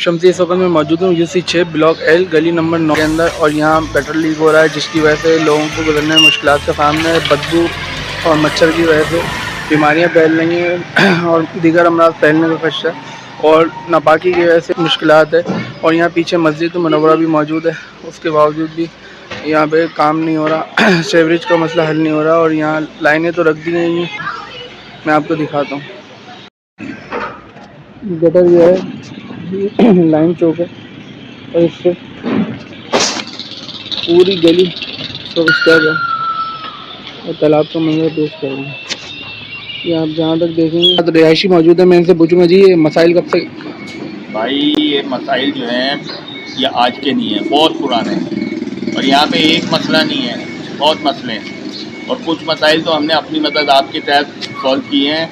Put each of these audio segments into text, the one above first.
शमसी इस वक्त मैं मौजूद हूँ UC6 ब्लॉक L गली नंबर 9 के अंदर और यहाँ गटर लीक हो रहा है, जिसकी वजह से लोगों को गुजरने में मुश्किलात का सामना है। बदबू और मच्छर की वजह से बीमारियाँ फैल रही हैं और दीगर अमराज फैलने का खदशा और नापाकी की वजह से मुश्किलात है। और यहाँ पीछे मस्जिद मुनव्वरा भी मौजूद है, उसके बावजूद भी यहाँ पे काम नहीं हो रहा, सीवरेज का मसला हल नहीं हो रहा और यहाँ लाइनें तो रख दी गई हैं। मैं आपको दिखाता हूँ, गटर जो है लाइन चौक है और इससे पूरी गली सब स्टैक है और तालाब का मंजर पेश करेंगे। ये आप जहाँ तक देखेंगे तो रिहायशी मौजूद है। मैं इनसे पूछूंगा जी ये मसाइल कब से? भाई ये मसाइल जो हैं ये आज के नहीं हैं, बहुत पुराने हैं और यहाँ पे एक मसला नहीं है, बहुत मसले हैं और कुछ मसाइल तो हमने अपनी मदद आपके तहत सॉल्व किए हैं।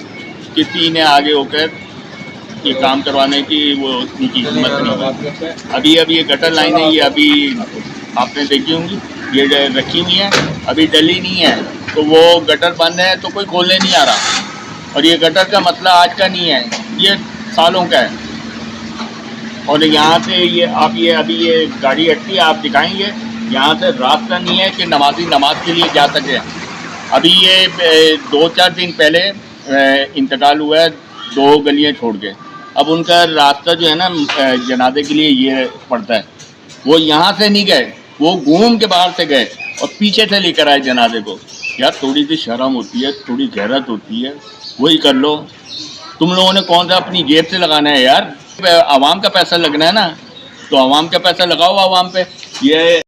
किसी ने आगे होकर ये काम करवाने की वो उनकी हिम्मत नहीं हुई। अभी ये गटर लाइन है, ये अभी आपने देखी होंगी, ये रखी हुई है, अभी डली नहीं है, तो वो गटर बंद है तो कोई खोलने नहीं आ रहा। और ये गटर का मसला आज का नहीं है, ये सालों का है। और यहाँ से ये अभी ये गाड़ी हटती है, आप दिखाएंगे यहाँ से रास्ता नहीं है कि नमाजी नमाज के लिए जा सके। अभी ये 2-4 दिन पहले इंतकाल हुआ है 2 गलियाँ छोड़ के। अब उनका रास्ता जो है ना जनाजे के लिए ये पड़ता है, वो यहाँ से नहीं गए, वो घूम के बाहर से गए और पीछे से लेकर आए जनाजे को। यार थोड़ी सी शर्म होती है, थोड़ी गैरत होती है, वही कर लो। तुम लोगों ने कौन सा अपनी जेब से लगाना है यार? आवाम का पैसा लगना है ना, तो आवाम का पैसा लगाओ आवाम पे। ये